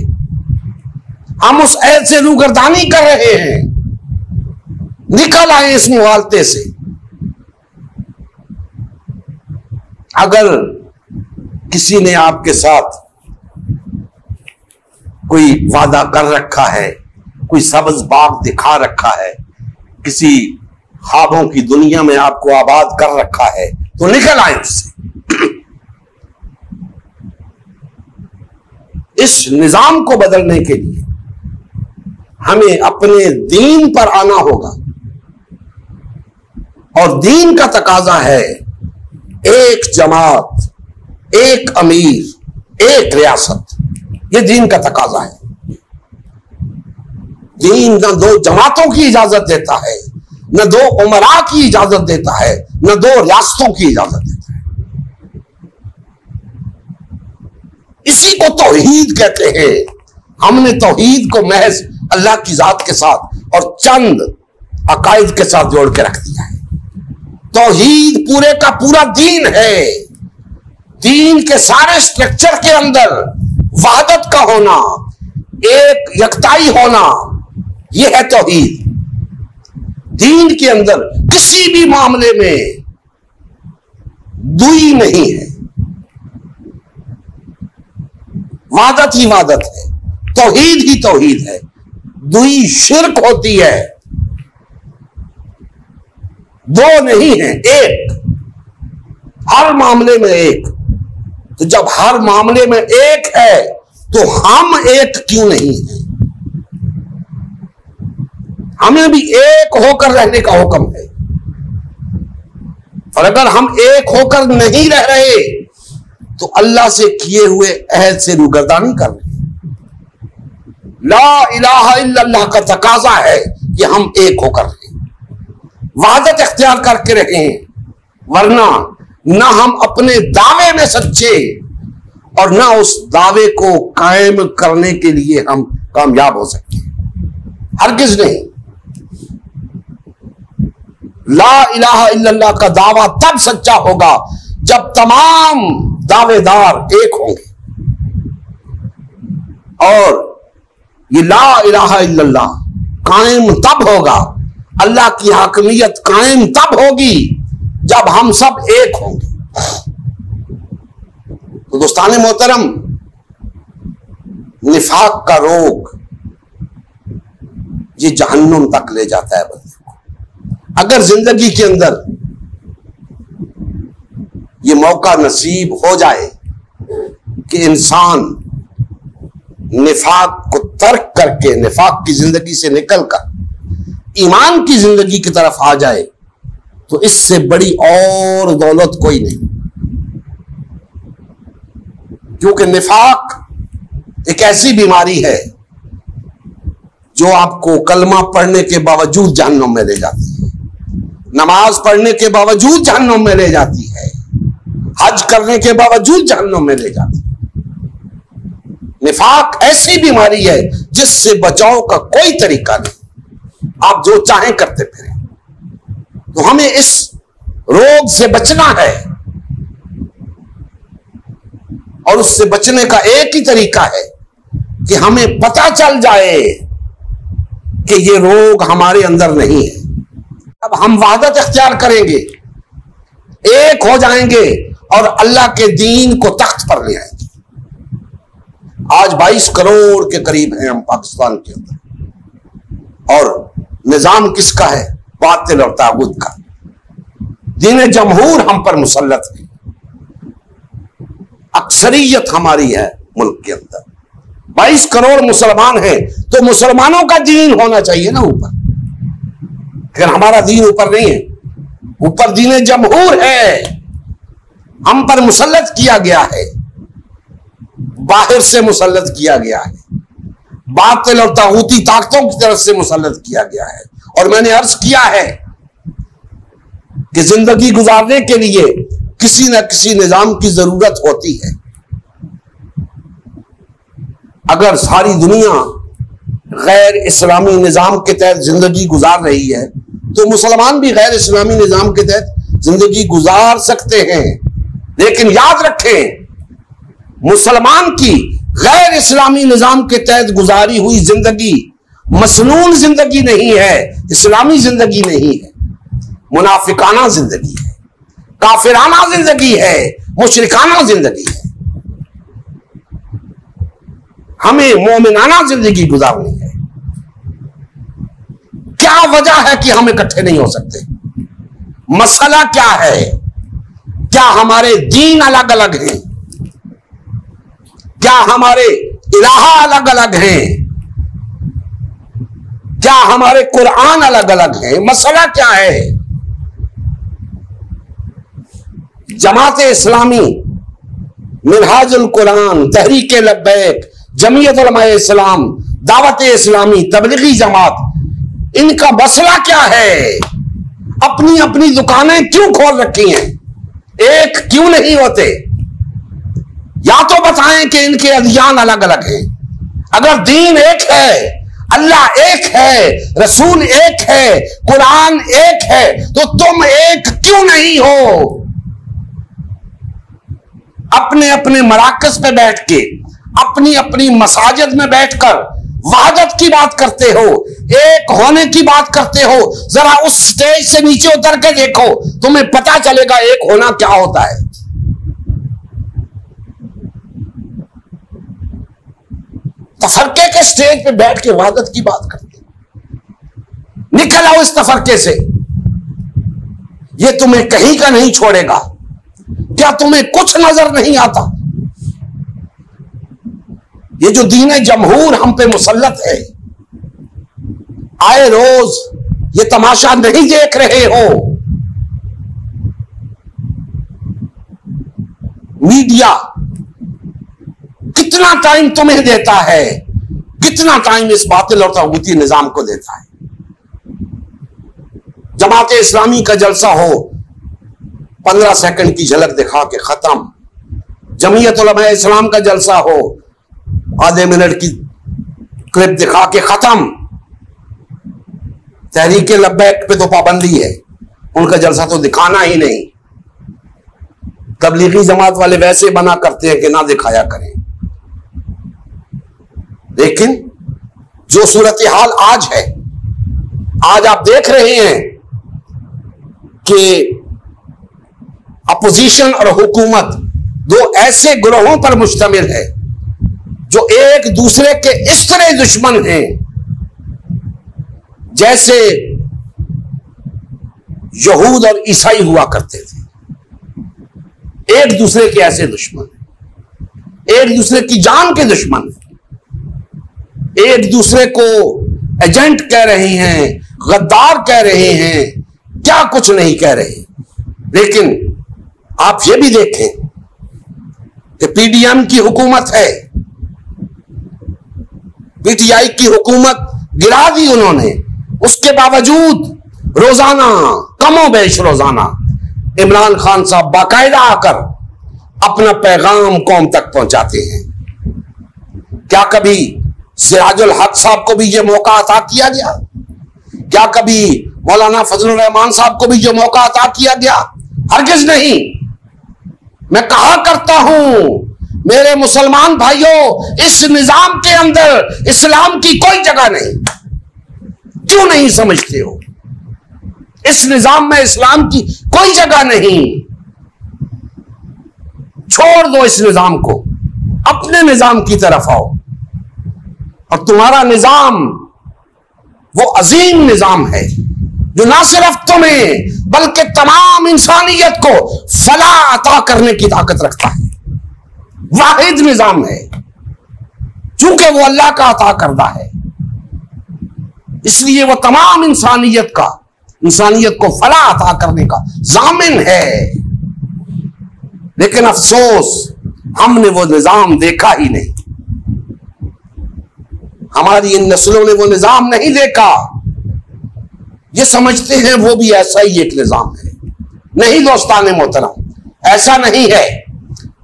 Speaker 1: हम उस अहद से रूगर्दानी कर रहे हैं। निकल आए इस मुवालते से। अगर किसी ने आपके साथ कोई वादा कर रखा है, कोई सब्ज बाग दिखा रखा है, किसी ख्वाबों की दुनिया में आपको आबाद कर रखा है, तो निकल आए उससे। इस निजाम को बदलने के लिए हमें अपने दीन पर आना होगा, और दीन का तकाजा है एक जमात, एक अमीर, एक रियासत। ये दीन का तकाजा है। दीन न दो जमातों की इजाजत देता है, न दो उमरा की इजाजत देता है, न दो रियासतों की इजाजत देता है। इसी को तौहीद कहते हैं। हमने तौहीद को महज अल्लाह की जात के साथ और चंद अकायद के साथ जोड़ के रख दिया है। तौहीद पूरे का पूरा दीन है। दीन के सारे स्ट्रक्चर के अंदर वहदत का होना, एक यकताई होना, यह है तौहीद। दीन के अंदर किसी भी मामले में दुई नहीं है, वहदत ही वहदत है, तौहीद ही तौहीद है। दुई शिर्क होती है, दो नहीं है, एक। हर मामले में एक। तो जब हर मामले में एक है तो हम एक क्यों नहीं है? हमें भी एक होकर रहने का हुक्म है। और अगर हम एक होकर नहीं रह रहे तो अल्लाह से किए हुए अहद से रूगर्दानी कर रहे हैं। ला इलाहा इल्लल्लाह का तकाजा है कि हम एक होकर रहें, वहदत इख्तियार करके रहें, वरना ना हम अपने दावे में सच्चे और ना उस दावे को कायम करने के लिए हम कामयाब हो सकते हैं। हरगिज नहीं। ला इलाहा इल्लल्लाह का दावा तब सच्चा होगा जब तमाम दावेदार एक होंगे। और ये ला इलाहा इल्लल्लाह कायम तब होगा, अल्लाह की हाकमियत कायम तब होगी जब हम सब एक होंगे। तो दोस्ताने मोहतरम, निफाक का रोग ये जहन्नुम तक ले जाता है बंदे को। अगर जिंदगी के अंदर ये मौका नसीब हो जाए कि इंसान निफाक को तर्क करके, निफाक की जिंदगी से निकलकर ईमान की जिंदगी की तरफ आ जाए, तो इससे बड़ी और दौलत कोई नहीं। क्योंकि निफाक एक ऐसी बीमारी है जो आपको कलमा पढ़ने के बावजूद जहन्नुम में ले जाती है, नमाज पढ़ने के बावजूद जहन्नुम में ले जाती है, हज करने के बावजूद जहन्नुम में ले जाती है। निफाक ऐसी बीमारी है जिससे बचाव का कोई तरीका नहीं, आप जो चाहें करते फिरें। तो हमें इस रोग से बचना है, और उससे बचने का एक ही तरीका है कि हमें पता चल जाए कि ये रोग हमारे अंदर नहीं है। अब हम वहदत इख्तियार करेंगे, एक हो जाएंगे और अल्लाह के दीन को तख्त पर ले आएंगे। आज 22 करोड़ के करीब हैं हम पाकिस्तान के अंदर, और निजाम किसका है? बातिल और तागूत का। दीन जमहूर हम पर मुसल्लत है, अक्सरियत हमारी है मुल्क के अंदर। 22 करोड़ मुसलमान हैं, तो मुसलमानों का दीन होना चाहिए ना ऊपर, लेकिन हमारा दीन ऊपर नहीं है। ऊपर दीन जमहूर है, हम पर मुसल्लत किया गया है, बाहर से मुसल्लत किया गया है, बातिल और तागूती ताकतों की तरफ से मुसल्लत किया गया है। और मैंने अर्ज किया है कि जिंदगी गुजारने के लिए किसी न किसी निजाम की जरूरत होती है। अगर सारी दुनिया गैर इस्लामी निजाम के तहत जिंदगी गुजार रही है, तो मुसलमान भी गैर इस्लामी निजाम के तहत जिंदगी गुजार सकते हैं। लेकिन याद रखें, मुसलमान की गैर इस्लामी निजाम के तहत गुजारी हुई जिंदगी मसनून जिंदगी नहीं है, इस्लामी जिंदगी नहीं है, मुनाफिकाना जिंदगी है, काफिराना जिंदगी है, मुशरिकाना जिंदगी है। हमें मोमिनाना जिंदगी गुजारनी है। क्या वजह है कि हम इकट्ठे नहीं हो सकते? मसला क्या है? क्या हमारे दीन अलग अलग हैं? क्या हमारे इलाहा अलग अलग हैं? क्या हमारे कुरान अलग अलग हैं? मसला क्या है? जमात इस्लामी, मिनहाजुल कुरान, तहरीक लब्बैक, जमीयत उलमाए इस्लाम, दावत इस्लामी, तबलीगी जमात, इनका मसला क्या है? अपनी अपनी दुकानें क्यों खोल रखी हैं? एक क्यों नहीं होते? या तो बताएं कि इनके अदियान अलग अलग हैं। अगर दीन एक है, अल्लाह एक है, रसूल एक है, कुरान एक है, तो तुम एक क्यों नहीं हो? अपने अपने मराकज पे बैठ के, अपनी अपनी मसाजिद में बैठकर वहदत की बात करते हो, एक होने की बात करते हो। जरा उस स्टेज से नीचे उतर के देखो, तुम्हें पता चलेगा एक होना क्या होता है। तफरके के स्टेज पे बैठ के वहदत की बात करते हो। निकल आओ इस तफरके से, ये तुम्हें कहीं का नहीं छोड़ेगा। क्या तुम्हें कुछ नजर नहीं आता? ये जो दीन जमहूर हम पे मुसल्लत है, आए रोज ये तमाशा नहीं देख रहे हो? मीडिया कितना टाइम तुम्हें देता है, कितना टाइम इस बातिल और तागूती निजाम को देता है। जमात इस्लामी का जलसा हो, 15 सेकंड की झलक दिखा के खत्म। जमीयत उलमा इस्लाम का जलसा हो, आधे मिनट की क्लिप दिखा के खत्म। तहरीक लब्बैक पे तो पाबंदी है, उनका जलसा तो दिखाना ही नहीं। तबलीगी जमात वाले वैसे मना करते हैं कि ना दिखाया करें। लेकिन जो सूरत हाल आज है, आज आप देख रहे हैं कि अपोजिशन और हुकूमत दो ऐसे ग्रोहों पर मुश्तमिल है जो एक दूसरे के इस तरह दुश्मन हैं जैसे यहूद और ईसाई हुआ करते थे। एक दूसरे के ऐसे दुश्मन, एक दूसरे की जान के दुश्मन, एक दूसरे को एजेंट कह रहे हैं, गद्दार कह रहे हैं, क्या कुछ नहीं कह रहे। लेकिन आप ये भी देखें कि पीडीएम की हुकूमत है, पीटीआई की हुकूमत गिरा दी उन्होंने। उसके बावजूद रोजाना, कमोबेश रोजाना, इमरान खान साहब बाकायदा आकर अपना पैगाम कौम तक पहुंचाते हैं। क्या कभी सिराजुल हक साहब को भी यह मौका अता किया गया? क्या कभी मौलाना फजलुर रहमान साहब को भी यह मौका अता किया गया? हरगिज नहीं। मैं कहा करता हूं, मेरे मुसलमान भाइयों, इस निजाम के अंदर इस्लाम की कोई जगह नहीं। क्यों नहीं समझते हो? इस निजाम में इस्लाम की कोई जगह नहीं। छोड़ दो इस निजाम को, अपने निजाम की तरफ आओ। और तुम्हारा निजाम वो अजीम निजाम है जो ना सिर्फ तुम्हें बल्कि तमाम इंसानियत को फलाह अता करने की ताकत रखता है। वाहिद निजाम है चूंकि वो अल्लाह का अता करता है, इसलिए वो तमाम इंसानियत को फलाह अता करने का जामिन है। लेकिन अफसोस हमने वो निजाम देखा ही नहीं, हमारी इन नस्लों ने वो निजाम नहीं देखा। ये समझते हैं वो भी ऐसा ही एक निजाम है। नहीं दोस्ताने मोहतरम, ऐसा नहीं है।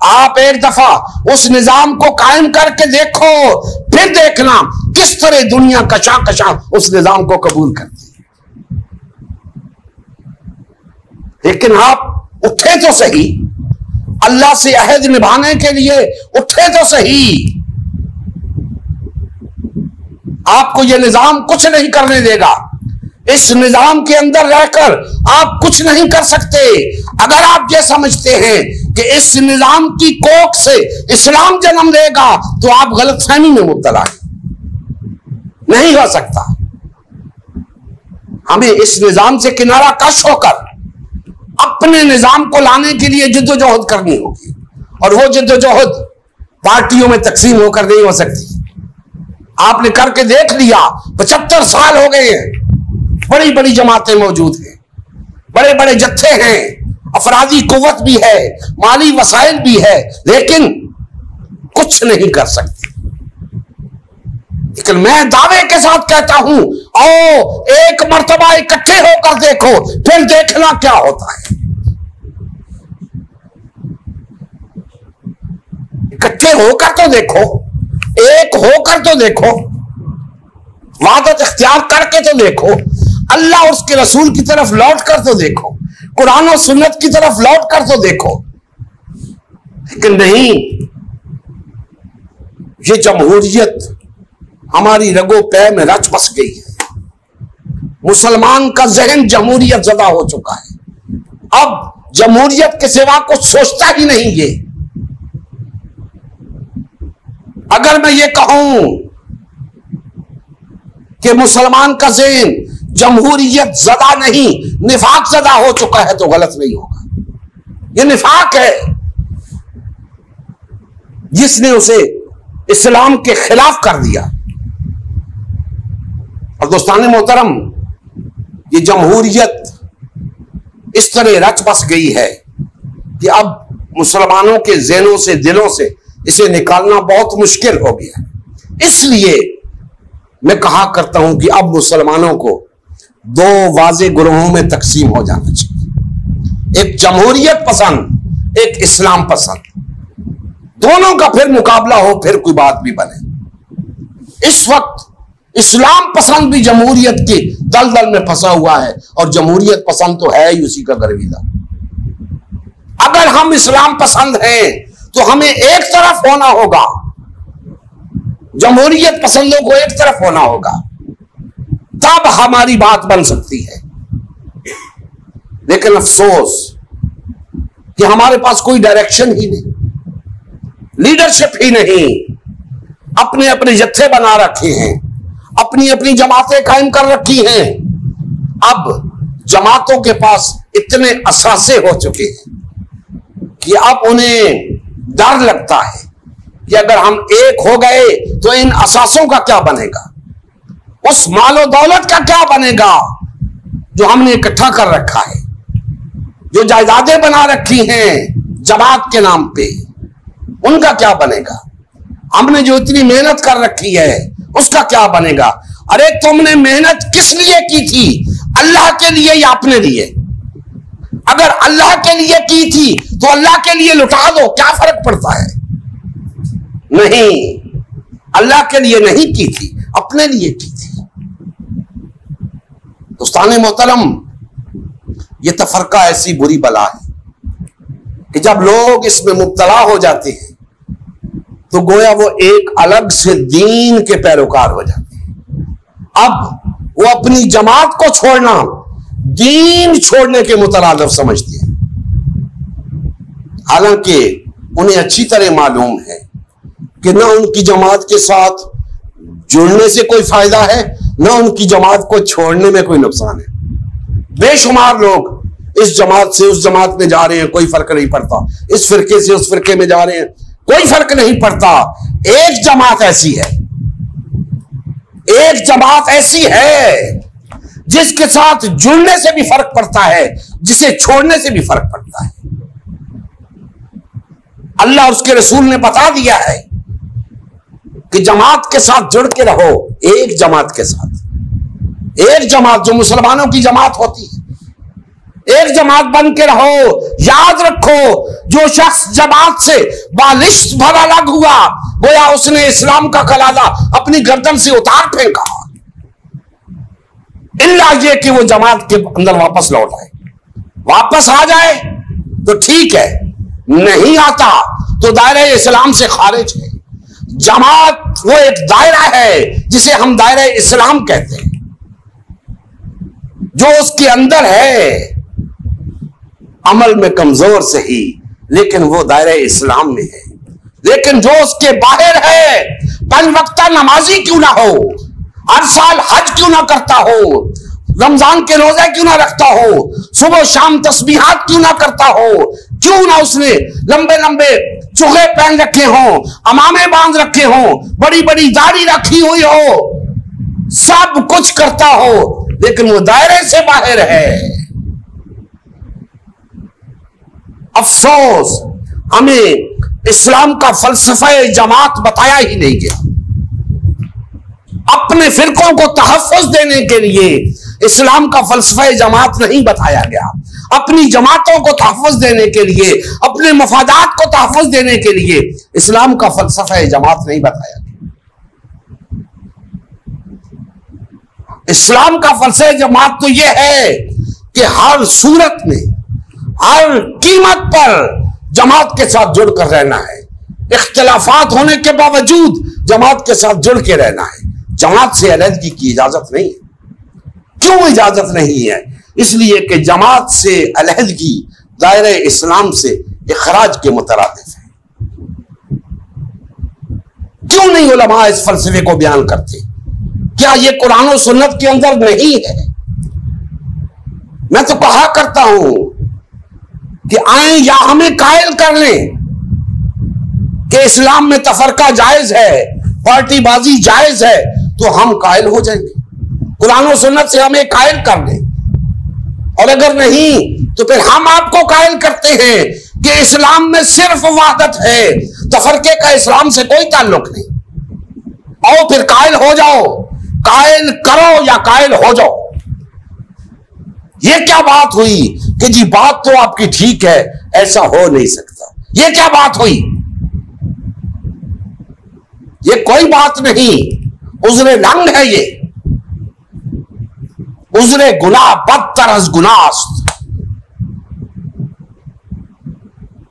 Speaker 1: आप एक दफा उस निजाम को कायम करके देखो, फिर देखना किस तरह दुनिया कशा उस निजाम को कबूल करती है। लेकिन आप उठे तो सही, अल्लाह से अहद निभाने के लिए उठे तो सही। आपको यह निजाम कुछ नहीं करने देगा। इस निजाम के अंदर रहकर आप कुछ नहीं कर सकते। अगर आप ये समझते हैं कि इस निजाम की कोख से इस्लाम जन्म लेगा तो आप गलतफहमी में मुब्तला हैं। नहीं हो सकता। हमें इस निजाम से किनारा कश होकर अपने निजाम को लाने के लिए जिद्दोजहद करनी होगी, और वो जिद्दोजहद पार्टियों में तकसीम होकर नहीं हो सकती। आपने करके देख लिया, 75 साल हो गए हैं, बड़ी बड़ी जमातें मौजूद हैं, बड़े बड़े जत्थे हैं, अफरादी कुव्वत भी है, माली वसाइल भी है, लेकिन कुछ नहीं कर सकते। लेकिन मैं दावे के साथ कहता हूं, आओ एक मर्तबा इकट्ठे होकर देखो, फिर देखना क्या होता है। इकट्ठे होकर तो देखो, एक होकर तो देखो, वादत इख्तियार करके तो देखो, अल्लाह और उसके रसूल की तरफ लौट कर तो देखो, कुरान और सुन्नत की तरफ लौट कर तो देखो। लेकिन नहीं, ये जमहूरियत हमारी रगो पैर में रच बस गई है। मुसलमान का जहन जमहूरियत ज़दा हो चुका है। अब जमहूरियत के सिवा कुछ सोचता ही नहीं ये। अगर मैं ये कहूं कि मुसलमान का ज़हन जमहूरियत ज़दा नहीं निफाक ज़दा हो चुका है तो गलत नहीं होगा। ये निफाक है जिसने उसे इस्लाम के खिलाफ कर दिया। और दोस्ताने मोहतरम, ये जमहूरियत इस तरह रच बस गई है कि अब मुसलमानों के ज़हनों से, दिलों से इसे निकालना बहुत मुश्किल हो गया। इसलिए मैं कहा करता हूं कि अब मुसलमानों को दो वाज़े ग्रोहों में तकसीम हो जाना चाहिए, एक जमहूरियत पसंद, एक इस्लाम पसंद। दोनों का फिर मुकाबला हो, फिर कोई बात भी बने। इस वक्त इस्लाम पसंद भी जमहूरियत के दलदल में फंसा हुआ है, और जमहूरियत पसंद तो है ही उसी का गर्विदा। अगर हम इस्लाम पसंद हैं तो हमें एक तरफ होना होगा, जमहूरियत पसंदों को एक तरफ होना होगा, तब हमारी बात बन सकती है। लेकिन अफसोस कि हमारे पास कोई डायरेक्शन ही नहीं, लीडरशिप ही नहीं। अपने अपने जत्थे बना रखे हैं, अपनी अपनी जमातें कायम कर रखी हैं। अब जमातों के पास इतने असासे हो चुके हैं कि अब उन्हें डर लगता है कि अगर हम एक हो गए तो इन असासों का क्या बनेगा, उस मालो दौलत का क्या बनेगा जो हमने इकट्ठा कर रखा है, जो जायदादें बना रखी हैं जमात के नाम पे, उनका क्या बनेगा। हमने जो इतनी मेहनत कर रखी है उसका क्या बनेगा। अरे तुमने मेहनत किस लिए की थी, अल्लाह के लिए या अपने लिए? अगर अल्लाह के लिए की थी तो अल्लाह के लिए लुटा दो, क्या फर्क पड़ता है। नहीं, अल्लाह के लिए नहीं की थी, अपने लिए की थी। दोस्ताने मोहतरम, ये तफरका ऐसी बुरी बला है कि जब लोग इसमें मुब्तला हो जाते हैं तो गोया वो एक अलग से दीन के पैरोकार हो जाते हैं। अब वो अपनी जमात को छोड़ना दीन छोड़ने के मुतरादिफ समझते हैं, हालांकि उन्हें अच्छी तरह मालूम है कि ना उनकी जमात के साथ जुड़ने से कोई फायदा है, ना उनकी जमात को छोड़ने में कोई नुकसान है। बेशुमार लोग इस जमात से उस जमात में जा रहे हैं, कोई फर्क नहीं पड़ता, इस फिरके से उस फिरके में जा रहे हैं, कोई फर्क नहीं पड़ता। एक जमात ऐसी है, एक जमात ऐसी है जिसके साथ जुड़ने से भी फर्क पड़ता है, जिसे छोड़ने से भी फर्क पड़ता है। अल्लाह और उसके रसूल ने बता दिया है कि जमात के साथ जुड़ के रहो, एक जमात के साथ, एक जमात जो मुसलमानों की जमात होती है, एक जमात बन के रहो। याद रखो, जो शख्स जमात से बालिश भरा अलग हुआ, गोया उसने इस्लाम का कलाला अपनी गर्दन से उतार फेंका, इल्ला ये कि वो जमात के अंदर वापस लौट आए। वापस आ जाए तो ठीक है, नहीं आता तो दायरा इस्लाम से खारिज है। जमात वो एक दायरा है जिसे हम दायरा इस्लाम कहते हैं, जो उसके अंदर है, अमल में कमजोर से ही, लेकिन वो दायरा इस्लाम में है। लेकिन जो उसके बाहर है, 5 वक्ता नमाजी क्यों ना हो, हर साल हज क्यों ना करता हो, रमजान के रोजे क्यों ना रखता हो, सुबह शाम तस्बीहात क्यों ना करता हो, क्यों ना उसने लंबे लंबे चुगे पहन रखे हो, अमामे बांध रखे हो, बड़ी बड़ी दाढ़ी रखी हुई हो, सब कुछ करता हो, लेकिन वो दायरे से बाहर है। अफसोस, हमें इस्लाम का फलसफा जमात बताया ही नहीं गया। अपने फिरकों को तहफ़्फ़ुज़ देने के लिए इस्लाम का फलसफा जमात नहीं बताया गया। अपनी जमातों को तहफ़्फ़ुज़ देने के लिए, अपने मफादात को तहफ़्फ़ुज़ देने के लिए इस्लाम का फलसफा जमात नहीं बताया गया। इस्लाम का फलसफा जमात तो यह है कि हर सूरत में, हर कीमत पर जमात के साथ जुड़कर रहना है। इख्तिलाफात होने के बावजूद जमात के साथ जुड़ के रहना है। जमात से अलहदगी की इजाजत नहीं है। क्यों इजाजत नहीं है? इसलिए कि जमात से अलहदगी दायरे इस्लाम से इखराज के मुतरादिफ है। क्यों नहीं उलमा इस फलसफे को बयान करते? क्या ये कुरान और सुन्नत के अंदर नहीं है? मैं तो कहा करता हूं कि आए या हमें कायल कर लें कि इस्लाम में तफरका जायज है, पार्टीबाजी जायज है, तो हम कायल हो जाएंगे। कुरान और सुन्नत से हमें कायल कर दें, और अगर नहीं तो फिर हम आपको कायल करते हैं कि इस्लाम में सिर्फ वहदत है, तफरके का इस्लाम से कोई ताल्लुक नहीं। और फिर कायल हो जाओ, कायल करो या कायल हो जाओ। ये क्या बात हुई कि जी बात तो आपकी ठीक है, ऐसा हो नहीं सकता? ये क्या बात हुई? ये कोई बात नहीं, उज़्रे लंग है ये, उज़्रे गुनाह बदतर अज़ गुनास्त।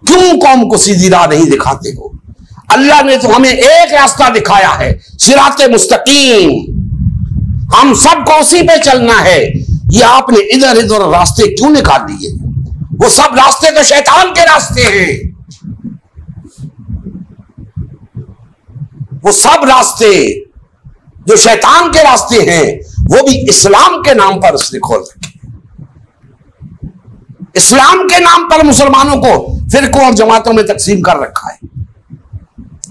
Speaker 1: क्यों कौम को सीधी राह नहीं दिखाते हो? अल्लाह ने तो हमें एक रास्ता दिखाया है, सिराते मुस्तकीम। हम सबको उसी पे चलना है। ये आपने इधर इधर रास्ते क्यों निकाल दिए? वो सब रास्ते तो शैतान के रास्ते हैं। वो सब रास्ते जो शैतान के रास्ते हैं, वो भी इस्लाम के नाम पर उसने खोल रखे। इस्लाम के नाम पर मुसलमानों को फिरकों और जमातों में तकसीम कर रखा है।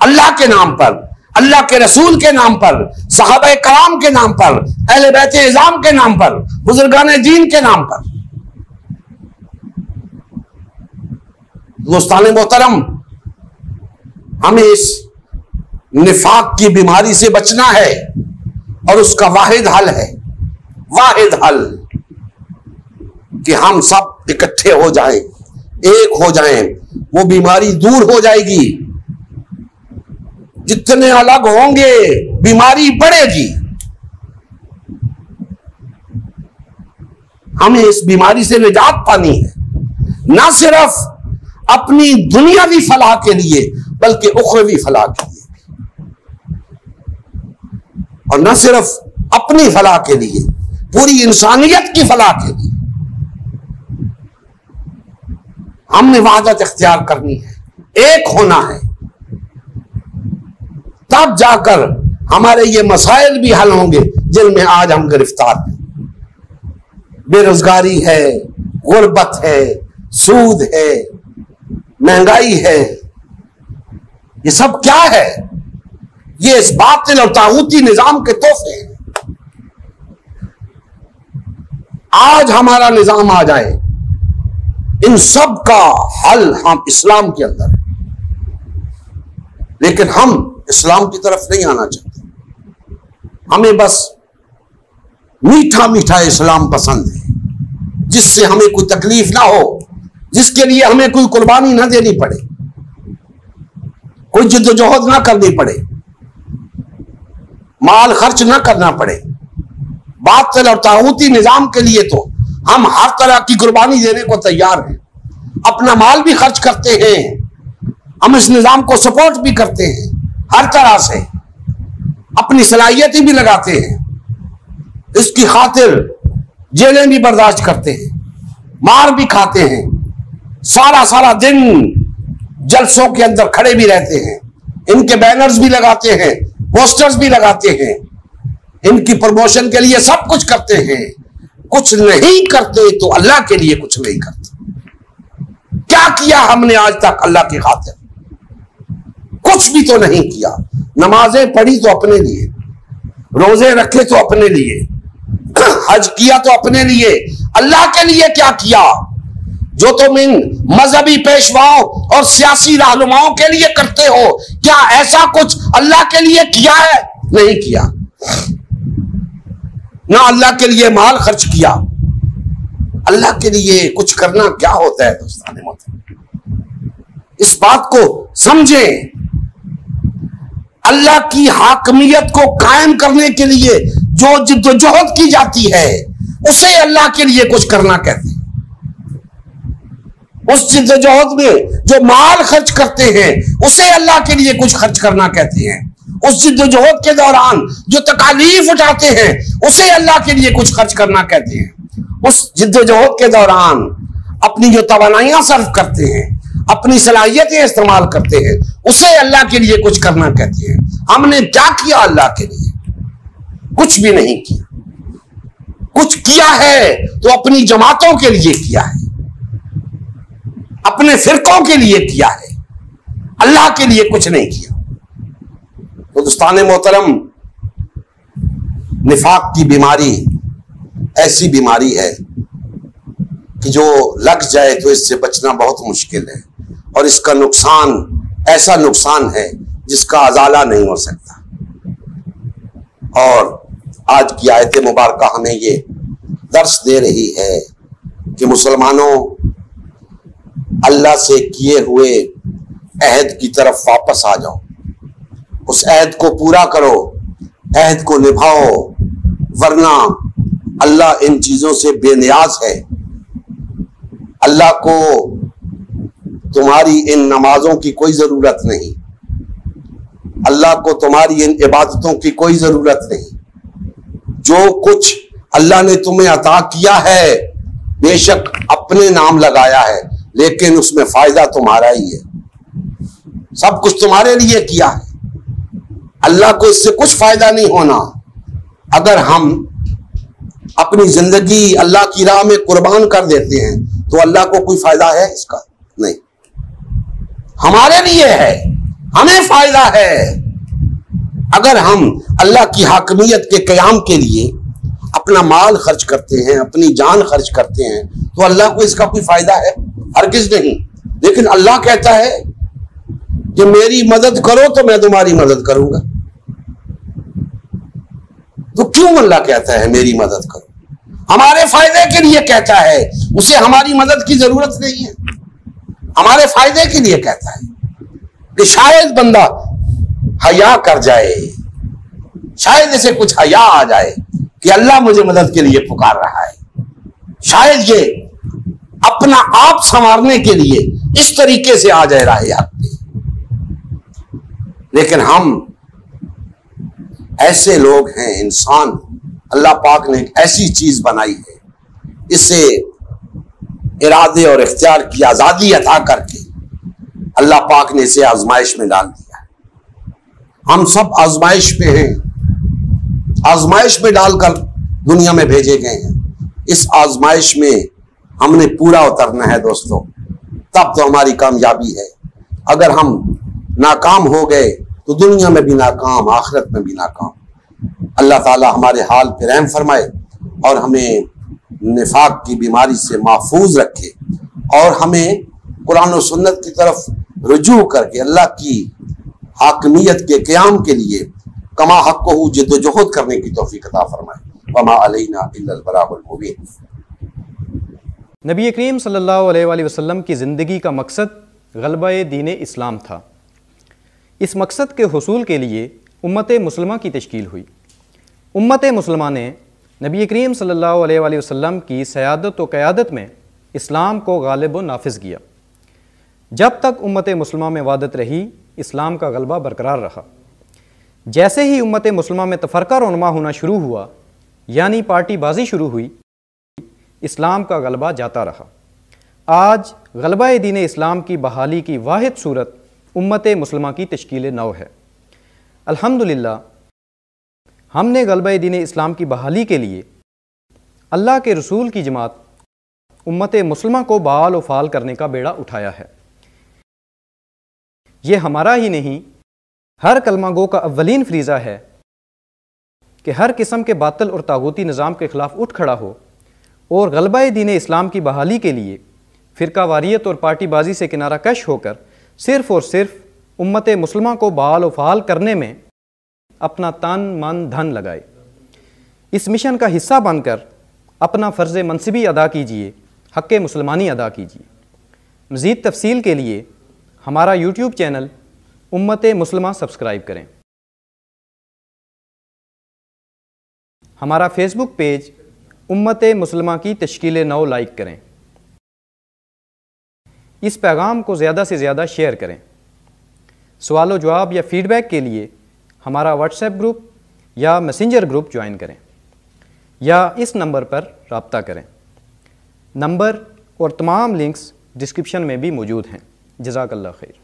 Speaker 1: अल्लाह के नाम पर, अल्लाह के रसूल के नाम पर, सहाबा कराम के नाम पर, अहले बैत इज़ाम के नाम पर, बुजुर्गान दीन के नाम पर। दोस्तान मोहतरम, हमें इस निफाक की बीमारी से बचना है, और उसका वाहिद हल है, वाहिद हल कि हम सब इकट्ठे हो जाएं, एक हो जाएं, वो बीमारी दूर हो जाएगी। जितने अलग होंगे बीमारी बढ़ेगी। हमें इस बीमारी से निजात पानी है, ना सिर्फ अपनी दुनियावी फलाह के लिए बल्कि उखरवी फलाह के लिए, और न सिर्फ अपनी फलाह के लिए, पूरी इंसानियत की फलाह के लिए हमने वहदत इख्तियार करनी है, एक होना है। तब जाकर हमारे ये मसाइल भी हल होंगे, जिनमें आज हम गिरफ्तार हैं। बेरोजगारी है, गुर्बत है, सूद है, महंगाई है। ये सब क्या है? ये इस बातिल और तागूती निजाम के तोहफे हैं। आज हमारा निजाम आ जाए, इन सब का हल हम इस्लाम के अंदर है, लेकिन हम इस्लाम की तरफ नहीं आना चाहते। हमें बस मीठा मीठा इस्लाम पसंद है, जिससे हमें कोई तकलीफ ना हो, जिसके लिए हमें कोई कुर्बानी ना देनी पड़े, कोई जिद्दोजहद ना करनी पड़े, माल खर्च ना करना पड़े। बातिल और तागूती निजाम के लिए तो हम हर तरह की कुर्बानी देने को तैयार हैं, अपना माल भी खर्च करते हैं, हम इस निजाम को सपोर्ट भी करते हैं हर तरह से, अपनी सलाहियतें भी लगाते हैं, इसकी खातिर जेलें भी बर्दाश्त करते हैं, मार भी खाते हैं, सारा सारा दिन जलसों के अंदर खड़े भी रहते हैं, इनके बैनर्स भी लगाते हैं, पोस्टर्स भी लगाते हैं, इनकी प्रमोशन के लिए सब कुछ करते हैं। कुछ नहीं करते तो अल्लाह के लिए कुछ नहीं करते। क्या किया हमने आज तक अल्लाह की खातिर? कुछ भी तो नहीं किया। नमाजें पढ़ी तो अपने लिए, रोजे रखे तो अपने लिए, हज किया तो अपने लिए, अल्लाह के लिए क्या किया? जो तुम इन मजहबी पेशवाओं और सियासी रहनुमाओं के लिए करते हो, क्या ऐसा कुछ अल्लाह के लिए किया है? नहीं किया। ना अल्लाह के लिए माल खर्च किया। अल्लाह के लिए कुछ करना क्या होता है दोस्तों? इस बात को समझें। अल्लाह की हाकमियत को कायम करने के लिए जो जिद्दोजहद की जाती है, उसे अल्लाह के लिए कुछ करना कहते हैं। उस जिद्दोजहद में जो माल खर्च करते हैं, उसे अल्लाह के लिए कुछ खर्च करना कहते हैं। उस जिद्दोजहद के दौरान जो तकालीफ उठाते हैं, उसे अल्लाह के लिए कुछ खर्च करना कहते हैं। उस जिद्दोजहद के दौरान अपनी जो तवानाइयां सर्व करते हैं, अपनी सलाहियतें इस्तेमाल करते हैं, उसे अल्लाह के लिए कुछ करना कहते हैं। हमने क्या किया अल्लाह के लिए? कुछ भी नहीं किया। कुछ किया है तो अपनी जमातों के लिए किया है, अपने फिरकों के लिए किया है, अल्लाह के लिए कुछ नहीं किया। तो दोस्तान मोहतरम, निफाक की बीमारी ऐसी बीमारी है कि जो लग जाए तो इससे बचना बहुत मुश्किल है, और इसका नुकसान ऐसा नुकसान है जिसका अजाला नहीं हो सकता। और आज की आयत मुबारका हमें ये दर्स दे रही है कि मुसलमानों, अल्लाह से किए हुए अहद की तरफ वापस आ जाओ, उस अहद को पूरा करो, अहद को निभाओ, वरना अल्लाह इन चीजों से बेनियाज है। अल्लाह को तुम्हारी इन नमाजों की कोई जरूरत नहीं, अल्लाह को तुम्हारी इन इबादतों की कोई जरूरत नहीं। जो कुछ अल्लाह ने तुम्हें अता किया है, बेशक अपने नाम लगाया है, लेकिन उसमें फायदा तुम्हारा ही है। सब कुछ तुम्हारे लिए किया है, अल्लाह को इससे कुछ फायदा नहीं होना। अगर हम अपनी जिंदगी अल्लाह की राह में कुर्बान कर देते हैं तो अल्लाह को कोई फायदा है इसका? नहीं। हमारे लिए है, हमें फायदा है। अगर हम अल्लाह की हाकमियत के कयाम के लिए अपना माल खर्च करते हैं, अपनी जान खर्च करते हैं, तो अल्लाह को इसका कोई फायदा है? हरगिज़ नहीं। लेकिन अल्लाह कहता है कि मेरी मदद करो तो मैं तुम्हारी मदद करूंगा। तो क्यों अल्लाह कहता है मेरी मदद करो? हमारे फायदे के लिए कहता है, उसे हमारी मदद की जरूरत नहीं है। हमारे फायदे के लिए कहता है कि शायद बंदा हया कर जाए, शायद इसे कुछ हया आ जाए कि अल्लाह मुझे मदद के लिए पुकार रहा है, शायद ये अपना आप संवारने के लिए इस तरीके से आ जाए राह याद पे। लेकिन हम ऐसे लोग हैं, इंसान, अल्लाह पाक ने एक ऐसी चीज बनाई है, इसे इरादे और इख्तियार की आजादी अता करके अल्लाह पाक ने इसे आजमाइश में डाल दिया है। हम सब आजमाइश पे हैं, आजमाइश में डालकर दुनिया में भेजे गए हैं। इस आजमाइश में हमने पूरा उतरना है दोस्तों, तब तो हमारी कामयाबी है। अगर हम नाकाम हो गए तो दुनिया में भी नाकाम, आखिरत में भी नाकाम। अल्लाह ताला हमारे हाल पे रहम फरमाए और हमें निफाक की बीमारी से महफूज रखे और हमें कुरान और सुन्नत की तरफ रुजू करके अल्लाह की हाकमियत के क़याम के लिए कमा हक़्क़हू जिद्दोजहद करने की तौफीक अता फरमाए। वमा अलैना इल्लल बलागुल मुबीन।
Speaker 2: नबी करीम सल्लल्लाहु अलैहि वसल्लम की ज़िंदगी का मकसद ग़लबा-ए दीन इस्लाम था। इस मकसद के हुसूल के लिए उम्मत मुस्लिमा की तश्कील हुई। उम्मत मुस्लिमा ने नबी करीम सल्लल्लाहु अलैहि वसल्लम की सयादत व क़यादत में इस्लाम को गालिब व नाफिज़ किया। जब तक उम्मत मुस्लिमा में वादत रही, इस्लाम का गलबा बरकरार रहा। जैसे ही उम्मत मुस्लिमा में तफरका रोनमा होना शुरू हुआ, यानी पार्टीबाजी शुरू हुई, इस्लाम का गलबा जाता रहा। आज गलबा-ए दीन इस्लाम की बहाली की वाहिद सूरत उम्मत मुस्लिमा की तश्कील नौ है। अल्हम्दुलिल्लाह, हमने गलबा-ए दीन इस्लाम की बहाली के लिए अल्लाह के रसूल की जमात उम्मत मुस्लिमा को बाल व फाल करने का बेड़ा उठाया है। ये हमारा ही नहीं, हर कलमा गो का अव्वलीन फरीज़ा है कि हर किस्म के बातिल और तागूती निज़ाम के ख़िलाफ़ उठ खड़ा हो और गलबा-ए दीन इस्लाम की बहाली के लिए फ़िरका वारियत और पार्टीबाजी से किनारा कश होकर सिर्फ़ और सिर्फ उम्मत मुस्लिमा को बाल व फाल करने में अपना तन मन धन लगाए। इस मिशन का हिस्सा बनकर अपना फ़र्ज़ मनसिबी अदा कीजिए, हक़्क़े मुसलमानी अदा कीजिए। मज़ीद तफ़सील के लिए हमारा यूट्यूब चैनल उम्मत मुस्लिमा सब्सक्राइब करें। हमारा फेसबुक पेज उम्मत मुस्लिमा की तश्कील नौ लाइक करें। इस पैगाम को ज़्यादा से ज़्यादा शेयर करें। सवाल व जवाब या फ़ीडबैक के लिए हमारा व्हाट्सएप ग्रुप या मैसेंजर ग्रुप ज्वाइन करें या इस नंबर पर रब्ता करें। नंबर और तमाम लिंक्स डिस्क्रिप्शन में भी मौजूद हैं। जज़ाकल्लाह खैर।